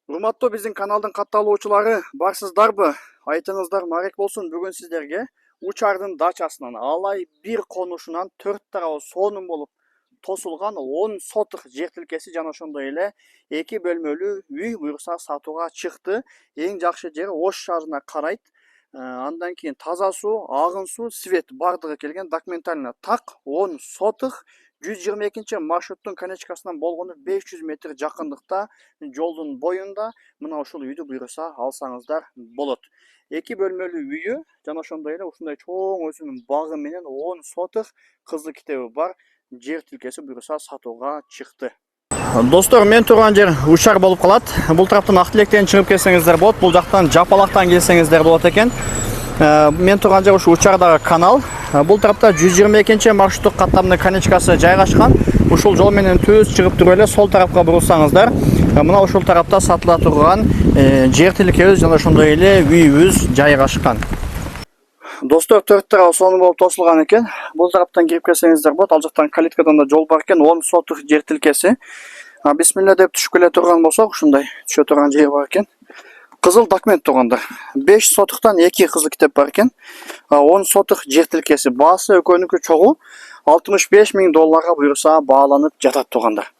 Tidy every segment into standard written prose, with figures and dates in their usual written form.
Урматтуу биздин каналдын катталуучулары барсыздарбы? Айтыңыздар марек болсун. Бүгүн сиздерге Учардын дачасынан алай бир конушунан 4 тарабы сонун болуп тосулган 10 соток жер тилкеси жана ошондой эле 2 бөлмөлүү үй буюрса сатууга чыкты. Эң жакшы жери Ош шаарына карайт. Андан кийин таза суу, агын суу, свет бардыгы келген. Документально так 10 соток 122 маршруттун конечкасынан болгону 500 метр жакындыкта жолдун боюнда мына ушул үйдү буйруса алсаңыздар болот. 2 бөлмөлүү үйү жана ошондой эле ушундай чоң өзүнүн багы менен 10 соток кызыл китеби бар жер тилкеси буйруса сатууга чыкты. Достор, мен турган жер Учар болуп калат. Бул тараптан ак тилектен чыгып келсеңиздер болот, бул жактан Жапалактан келсеңиздер болот экен. Мен турган жер ушу Учардагы канал. Бул тарапта 122 маршруттук каттамдын конечкасы жайгашкан. Ушул жол менен түз чыгып туруп эле сол тарапка бурулсаңыздар, мына ушул тарапта сатыла турган жер тилкебиз жана ошондой эле үйүбүз жайгашкан. Достор, 4 тарабы сонун болуп тосулган экен. Бул тараптан кирип келсеңиздер болот. Ал жактан калиткадан да жол бар экен. 10 соток жер тилкеси. Бисмилла деп түшүп келе турган болсок, ушундай түшө турган жери бар экен. Кызыл документ турганда 5 сотуктан 2 кызыл китеп бар экен. 10 соток жер тилкеси. Баасы экөөнүкү чогуу $65,000 буйруса бааланып жатат тургандар.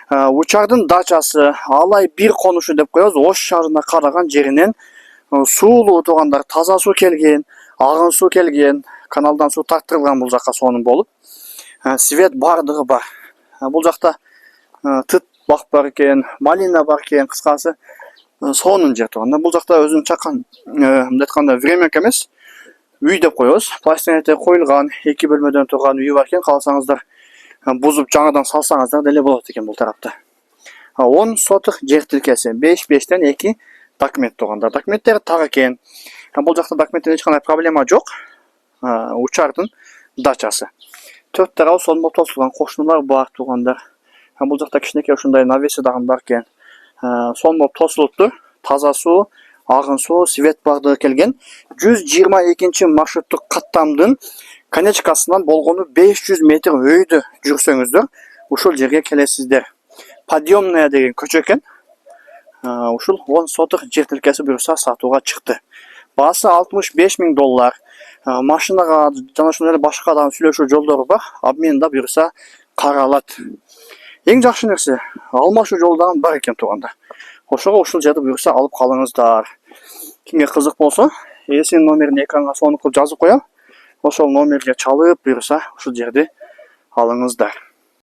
Учардын дачасы алай бир конушу деп коебуз. Ош шаарына караган жеринен суулуу тургандар, таза суу келген, агын суу келген, каналдан суу тартырылган бул жакка сонун болуп. Свет бардыгы бар. Бул жакта тыт бак бар экен, малина бар экен, кыскасы сонун жер турганда. Бул жакта өзүнүн чакан мындай айтканда времянка эмес, үй деп коебуз. Пластинка коюлган 2 бөлмөдөн турган үй бар экен. Кааласаңыздар бузуп жаңадан салсаңыздар деле болот экен бул тарапта. 10 соток жер тилкеси, 5-5тен 2 документ тургандар. Документтер так экен. Бул жакта документте эч кандай проблема жок. Учардын дачасы. 4 тарабы сонун болуп тосулган, кошуналар бар тургандар. Бул жакта кичинекей ушундай навеси дагы бар экен. Сонун болуп тосулуптур. Таза суу, агын суу, свет бардыгы келген. 122 маршруттук каттамдын конечкасынан болгону 500 метр өйдө жүрсөңүздөр ушул жерге келесиздер. Подъемная деген көчө экен. Ушул 10 соток жер тилкеси буйруса сатууга чыкты. Баасы $65,000. Машинага жана ошондой эле башка дагы сүйлөшүү жолдору бар. Обмен да буйруса каралат. Эң жакшы нерсе алмашуу жолу дагы бар экен турганда. Ошого ушул жерди буйруса алып калыңыздар. Кимге кызык болсо, эсинин номерин экранга сонун кылып жазып коем. Ошол номерге чалып буйруса ушул жерди алыңыздар.